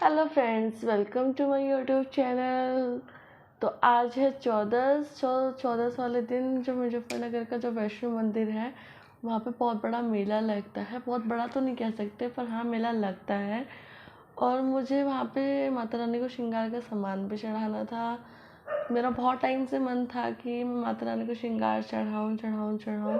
Hello friends, welcome to my YouTube channel. तो आज है चौदस वाले दिन जो मुजफ्फरनगर का जो वैष्णो मंदिर है वहाँ पे बहुत बड़ा मेला लगता है। बहुत बड़ा तो नहीं कह सकते, पर हाँ मेला लगता है। और मुझे वहाँ पे माता रानी को श्रृंगार का सामान भी चढ़ाना था। मेरा बहुत टाइम से मन था कि मैं माता रानी को श्रृंगार चढ़ाऊँ,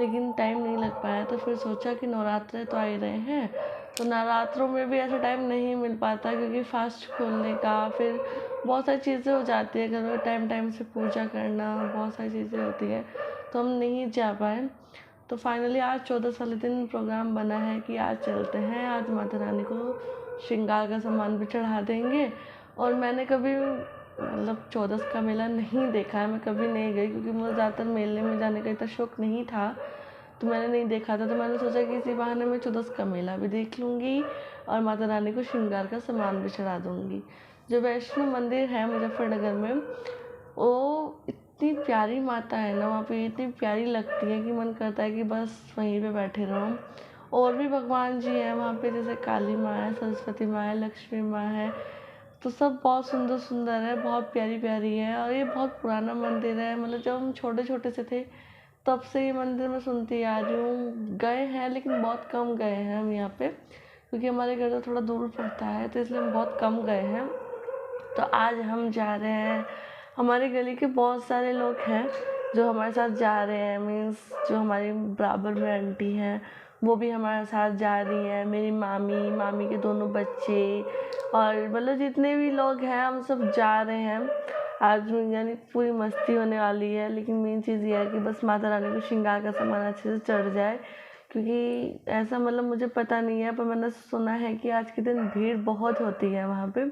लेकिन टाइम नहीं लग पाया। तो फिर सोचा कि नवरात्रे तो आ ही रहे हैं, तो नवरात्रों में भी ऐसा टाइम नहीं मिल पाता क्योंकि फास्ट खोलने का फिर बहुत सारी चीज़ें हो जाती है, घर में टाइम से पूजा करना, बहुत सारी चीज़ें होती हैं, तो हम नहीं जा पाए। तो फाइनली आज 14 वाले दिन प्रोग्राम बना है कि आज चलते हैं, आज माता रानी को श्रृंगार का सामान भी चढ़ा देंगे। और मैंने कभी 14 का मेला नहीं देखा है, मैं कभी नहीं गई क्योंकि मुझे ज़्यादातर मेले में जाने का इतना शौक नहीं था, तो मैंने नहीं देखा था। तो मैंने सोचा कि इसी बहाने मैं 14 का मेला भी देख लूँगी और माता रानी को श्रृंगार का सामान भी चढ़ा दूँगी। जो वैष्णो मंदिर है मुजफ्फरनगर में, वो इतनी प्यारी माता है ना, वहाँ पे इतनी प्यारी लगती है कि मन करता है कि बस वहीं पे बैठे रहो। और भी भगवान जी हैं वहाँ पे, जैसे काली माँ है, सरस्वती माँ है, लक्ष्मी माँ है, तो सब बहुत सुंदर सुंदर है, बहुत प्यारी प्यारी है। और ये बहुत पुराना मंदिर है, मतलब जब हम छोटे छोटे से थे तब से ये मंदिर मैं सुनती आ रही हूँ। गए हैं लेकिन बहुत कम गए हैं हम यहाँ पे, क्योंकि हमारे घर से थोड़ा दूर पड़ता है, तो इसलिए हम बहुत कम गए हैं। तो आज हम जा रहे हैं, हमारे गली के बहुत सारे लोग हैं जो हमारे साथ जा रहे हैं। मीन्स जो हमारी बराबर में आंटी हैं वो भी हमारे साथ जा रही हैं, मेरी मामी के दोनों बच्चे, और मतलब जितने भी लोग हैं हम सब जा रहे हैं आज। यानी पूरी मस्ती होने वाली है। लेकिन मेन चीज़ ये है कि बस माता रानी को श्रृंगार का सामान अच्छे से चढ़ जाए, क्योंकि ऐसा मतलब मुझे पता नहीं है, पर मैंने सुना है कि आज के दिन भीड़ बहुत होती है वहाँ पे,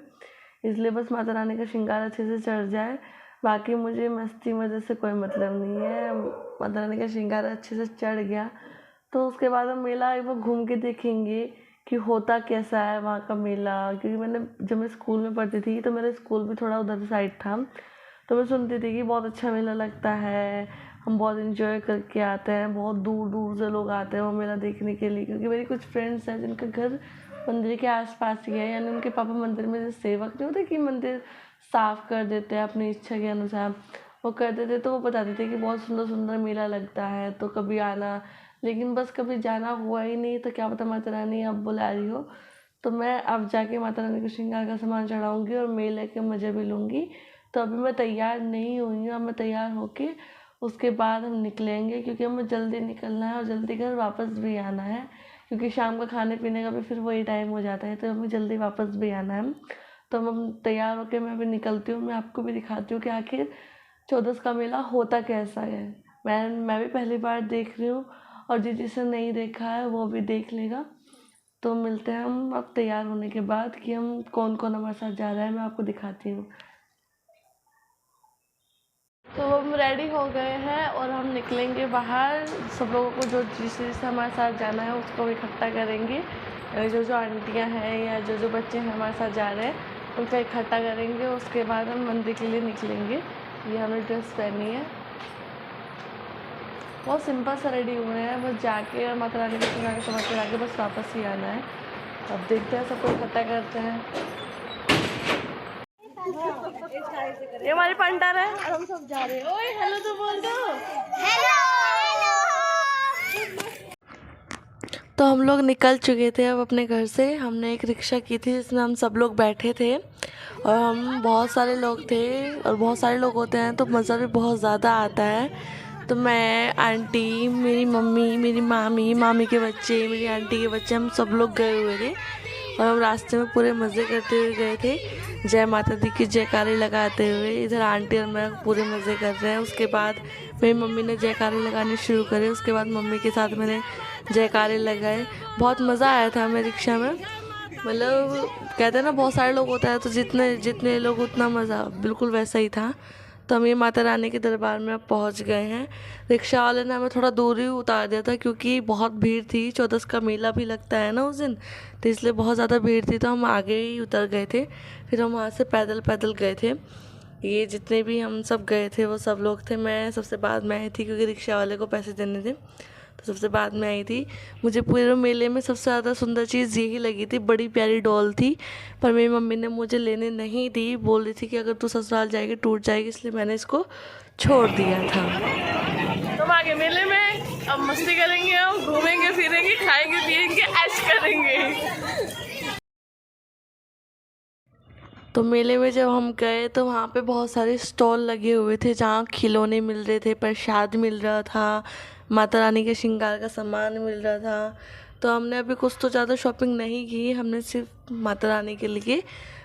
इसलिए बस माता रानी का श्रृंगार अच्छे से चढ़ जाए। बाकी मुझे मस्ती मज़े से कोई मतलब नहीं है, माता रानी का श्रृंगार अच्छे से चढ़ गया तो उसके बाद हम मेला एक बार घूम के देखेंगे कि होता कैसा है वहाँ का मेला। क्योंकि मैंने जब मैं स्कूल में पढ़ती थी तो मेरा स्कूल भी थोड़ा उधर साइड था, तो मैं सुनती थी कि बहुत अच्छा मेला लगता है, हम बहुत इन्जॉय करके आते हैं, बहुत दूर दूर से लोग आते हैं वो मेला देखने के लिए। क्योंकि मेरी कुछ फ्रेंड्स हैं जिनका घर मंदिर के आसपास ही है, यानी उनके पापा मंदिर में जो सेवक नहीं होते कि मंदिर साफ़ कर देते हैं अपनी इच्छा के अनुसार, वो कर देते, तो वो बताते थे कि बहुत सुंदर सुंदर मेला लगता है, तो कभी आना। लेकिन बस कभी जाना हुआ ही नहीं, तो क्या पता माता रानी अब बुला रही हो, तो मैं अब जाके माता रानी को श्रृंगार का सामान चढ़ाऊँगी और मेले के मज़े भी लूँगी। तो अभी मैं तैयार नहीं हुई हूँ, अब मैं तैयार होके उसके बाद हम निकलेंगे, क्योंकि हमें जल्दी निकलना है और जल्दी घर वापस भी आना है, क्योंकि शाम का खाने पीने का भी फिर वही टाइम हो जाता है, तो हमें जल्दी वापस भी आना है। तो हम तैयार होके मैं अभी निकलती हूँ, मैं आपको भी दिखाती हूँ कि आखिर 14 का मेला होता कैसा है। मैं भी पहली बार देख रही हूँ, और जिसे नहीं देखा है वो भी देख लेगा। तो मिलते हैं हम अब तैयार होने के बाद कि हम कौन कौन हमारे साथ जा रहा है, मैं आपको दिखाती हूँ। तो हम रेडी हो गए हैं और हम निकलेंगे बाहर। सब लोगों को जो जिस हमारे साथ जाना है उसको इकट्ठा करेंगे, जो आंटियां हैं या जो बच्चे हैं हमारे साथ जा रहे हैं उनको इकट्ठा करेंगे। उसके बाद हम मंदिर के लिए निकलेंगे। ये हमने ड्रेस पहनी है, बहुत सिंपल सा रेडी हुए हैं, बस जाके और माता रानी को श्रृंगार समझ के जाके बस वापस ही आना है। अब देखते हैं, सबको इकट्ठा करते हैं। ये हमारी पंटर है और हम सब जा रहे हैं। ओए हेलो तो बोल दो। हेलो। तो हम लोग निकल चुके थे अब अपने घर से। हमने एक रिक्शा की थी जिसमें हम सब लोग बैठे थे, और हम बहुत सारे लोग थे, और बहुत सारे लोग होते हैं तो मज़ा भी बहुत ज़्यादा आता है। तो मैं, आंटी, मेरी मम्मी, मेरी मामी के बच्चे, मेरी आंटी के बच्चे, हम सब लोग गए हुए थे, और हम रास्ते में पूरे मज़े करते हुए गए थे, जय माता दी की जयकारे लगाते हुए। इधर आंटी और मैं पूरे मज़े कर रहे हैं। उसके बाद मेरी मम्मी ने जयकारे लगाने शुरू करे, उसके बाद मम्मी के साथ मैंने जयकारे लगाए। बहुत मज़ा आया था हमें रिक्शा में। मतलब कहते हैं ना, बहुत सारे लोग होते हैं तो जितने जितने लोग उतना मज़ा, बिल्कुल वैसा ही था। तो हम ये माता रानी के दरबार में अब पहुंच गए हैं। रिक्शा वाले ने हमें थोड़ा दूर ही उतार दिया था क्योंकि बहुत भीड़ थी, 14 का मेला भी लगता है ना उस दिन, तो इसलिए बहुत ज़्यादा भीड़ थी, तो हम आगे ही उतर गए थे। फिर हम वहाँ से पैदल पैदल गए थे। ये जितने भी हम सब गए थे वो सब लोग थे, मैं सबसे बाद में आई थी क्योंकि रिक्शा वाले को पैसे देने थे। तो सबसे बाद में आई थी। मुझे पूरे मेले में सबसे ज़्यादा सुंदर चीज़ यही लगी थी, बड़ी प्यारी डॉल थी, पर मेरी मम्मी ने मुझे लेने नहीं दी। बोल रही थी कि अगर तू ससुराल जाएगी टूट जाएगी, इसलिए मैंने इसको छोड़ दिया था। तुम आगे मेले में अब मस्ती करेंगे, अब घूमेंगे फिरेंगे, खाएंगे पिएंगे, ऐश करेंगे। तो मेले में जब हम गए तो वहाँ पे बहुत सारे स्टॉल लगे हुए थे, जहाँ खिलौने मिल रहे थे, प्रसाद मिल रहा था, माता रानी के श्रृंगार का सामान मिल रहा था। तो हमने अभी कुछ तो ज़्यादा शॉपिंग नहीं की, हमने सिर्फ माता रानी के लिए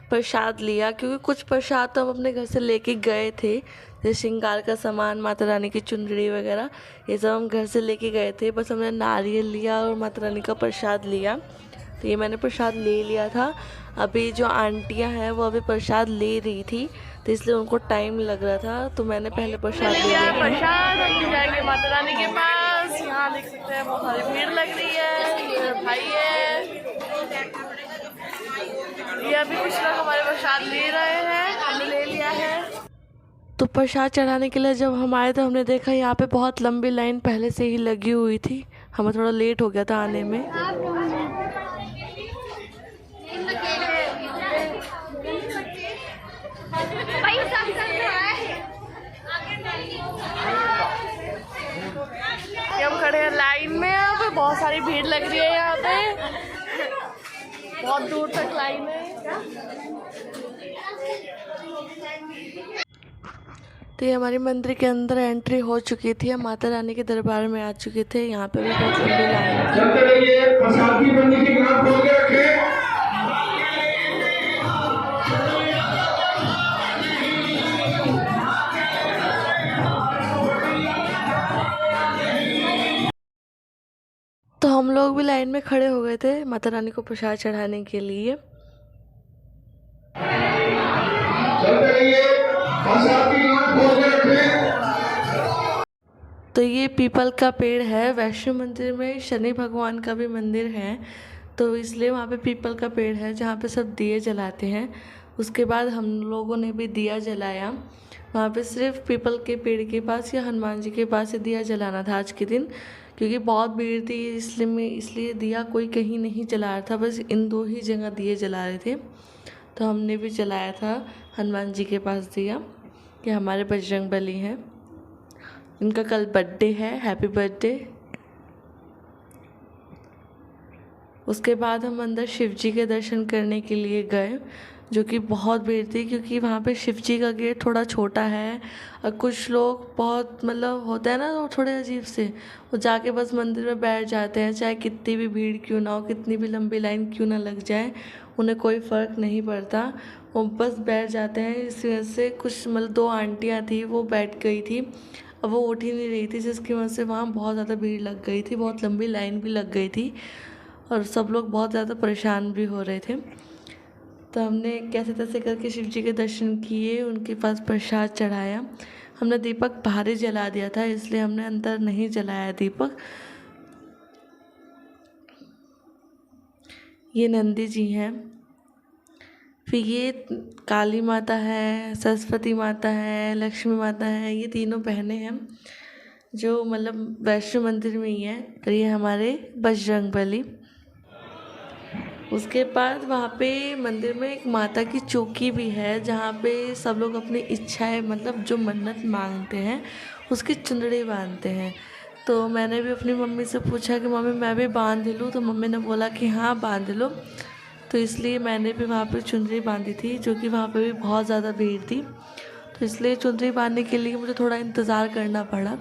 प्रसाद लिया, क्योंकि कुछ प्रसाद तो हम अपने घर से लेके गए थे, जैसे श्रृंगार का सामान, माता रानी की चुनरी वगैरह, ये सब हम घर से लेके गए थे। बस हमने नारियल लिया और माता रानी का प्रसाद लिया। तो ये मैंने प्रसाद ले लिया था। अभी जो आंटियां हैं वो अभी प्रसाद ले रही थी, तो इसलिए उनको टाइम लग रहा था, तो मैंने पहले प्रसाद ले लिया। प्रसाद हम जाएंगे माता रानी के पास। यहाँ देख सकते हैं बहुत सारी भीड़ लग रही है। ये भाई है, ये अभी कुछ लोग हमारे प्रसाद ले रहे हैं, हमने ले लिया है। तो प्रसाद चढ़ाने के लिए जब हम आए तो हमने देखा यहाँ पे बहुत लंबी लाइन पहले से ही लगी हुई थी। हमें थोड़ा लेट हो गया था आने में। हम खड़े हैं लाइन में, यहाँ पे बहुत सारी भीड़ लग रही है, यहाँ पे बहुत दूर तक लाइन है। तो ये हमारी मंदिर के अंदर एंट्री हो चुकी थी, हम माता रानी के दरबार में आ चुके थे। यहाँ पे भी बहुत लंबी लाइन थी। तो हम लोग भी लाइन में खड़े हो गए थे माता रानी को प्रसाद चढ़ाने के लिए। तो ये पीपल का पेड़ है। वैष्णो मंदिर में शनि भगवान का भी मंदिर है, तो इसलिए वहाँ पे पीपल का पेड़ है जहाँ पे सब दिए जलाते हैं। उसके बाद हम लोगों ने भी दिया जलाया। वहाँ पे सिर्फ पीपल के पेड़ के पास या हनुमान जी के पास से दिया जलाना था आज के दिन, क्योंकि बहुत भीड़ थी, इसलिए दिया कोई कहीं नहीं जला रहा था, बस इन दो ही जगह दिए जला रहे थे। तो हमने भी जलाया था हनुमान जी के पास दिया, कि हमारे बजरंगबली हैं, इनका कल बर्थडे है, हैप्पी बर्थडे। उसके बाद हम अंदर शिव जी के दर्शन करने के लिए गए, जो कि बहुत भीड़ थी, क्योंकि वहाँ पे शिव जी का गेट थोड़ा छोटा है और कुछ लोग बहुत मतलब होता है ना, वो थोड़े अजीब से, वो जाके बस मंदिर में बैठ जाते हैं, चाहे कितनी भी भीड़ क्यों ना हो, कितनी भी लंबी लाइन क्यों ना लग जाए, उन्हें कोई फ़र्क नहीं पड़ता, वो बस बैठ जाते हैं। इस वजह से कुछ मतलब 2 आंटियाँ थी, वो बैठ गई थी, अब वो उठ ही नहीं रही थी, जिसकी वजह से वहाँ बहुत ज़्यादा भीड़ लग गई थी, बहुत लंबी लाइन भी लग गई थी और सब लोग बहुत ज़्यादा परेशान भी हो रहे थे। तो हमने कैसे तैसे करके शिव जी के दर्शन किए, उनके पास प्रसाद चढ़ाया। हमने दीपक बाहर ही जला दिया था, इसलिए हमने अंदर नहीं जलाया दीपक। ये नंदी जी हैं, फिर ये काली माता है, सरस्वती माता है, लक्ष्मी माता है, ये तीनों बहनें हैं जो मतलब वैष्णो मंदिर में ही हैं। और ये हमारे बजरंगबली। उसके बाद वहाँ पे मंदिर में एक माता की चौकी भी है, जहाँ पे सब लोग अपनी इच्छाएं मतलब जो मन्नत मांगते हैं उसकी चुंदड़ी बांधते हैं। तो मैंने भी अपनी मम्मी से पूछा कि मम्मी मैं भी बांध लूँ, तो मम्मी ने बोला कि हाँ बांध लो। तो इसलिए मैंने भी वहाँ पे चुंदड़ी बांधी थी, जो कि वहाँ पे भी बहुत ज़्यादा भीड़ थी, तो इसलिए चुंदड़ी बांधने के लिए मुझे थोड़ा इंतज़ार करना पड़ा,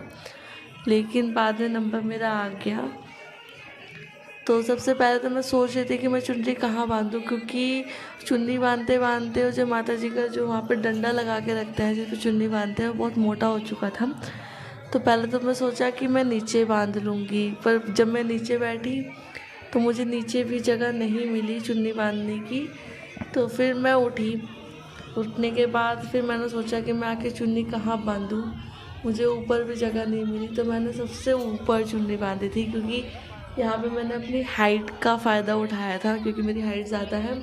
लेकिन बाद में नंबर मेरा आ गया। तो सबसे पहले तो मैं सोच रही थी कि मैं चुन्नी कहाँ बांधूँ, क्योंकि चुन्नी बांधते बांधते जो माता जी का जो वहाँ पे डंडा लगा के रखते हैं जिस पर चुन्नी बांधते हैं वो बहुत मोटा हो चुका था। तो पहले तो मैं सोचा कि मैं नीचे बांध लूँगी, पर जब मैं नीचे बैठी तो मुझे नीचे भी जगह नहीं मिली चुन्नी बांधने की। तो फिर मैं उठने के बाद फिर मैंने सोचा कि मैं आके चुन्नी कहाँ बांधूँ, मुझे ऊपर भी जगह नहीं मिली, तो मैंने सबसे ऊपर चुन्नी बांधी थी, क्योंकि यहाँ पे मैंने अपनी हाइट का फ़ायदा उठाया था, क्योंकि मेरी हाइट ज़्यादा है।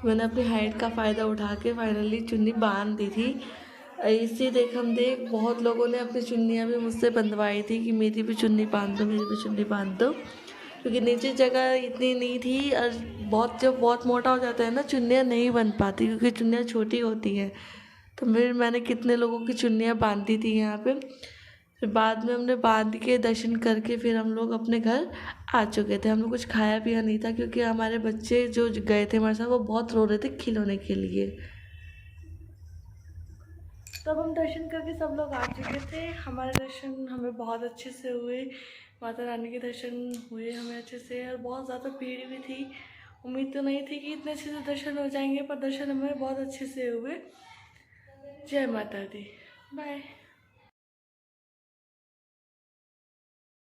मैंने अपनी हाइट का फ़ायदा उठा के फाइनली चुन्नी बांध दी थी। ऐसी देख हम देख बहुत लोगों ने अपनी चुन्नियाँ भी मुझसे बंधवाई थी कि मेरी भी चुन्नी बांध दो, मेरी भी चुन्नी बांध दो, क्योंकि नीचे जगह इतनी नहीं थी। और जब बहुत मोटा हो जाता है ना, चुन्नियाँ नहीं बन पाती क्योंकि चुन्नियाँ छोटी होती हैं। तो फिर मैंने कितने लोगों की चुन्नियाँ बांधी थी यहाँ पे। फिर बाद में हमने बांध के दर्शन करके फिर हम लोग अपने घर आ चुके थे। हम लोग कुछ खाया पिया नहीं था क्योंकि हमारे बच्चे जो गए थे हमारे साथ वो बहुत रो रहे थे खिलौने के लिए। तब हम दर्शन करके सब लोग आ चुके थे। हमारे दर्शन हमें बहुत अच्छे से हुए, माता रानी के दर्शन हुए हमें अच्छे से। और बहुत ज़्यादा भीड़ भी थी, उम्मीद तो नहीं थी कि इतने अच्छे से दर्शन हो जाएंगे, पर दर्शन हमें बहुत अच्छे से हुए। जय माता दी। बाय।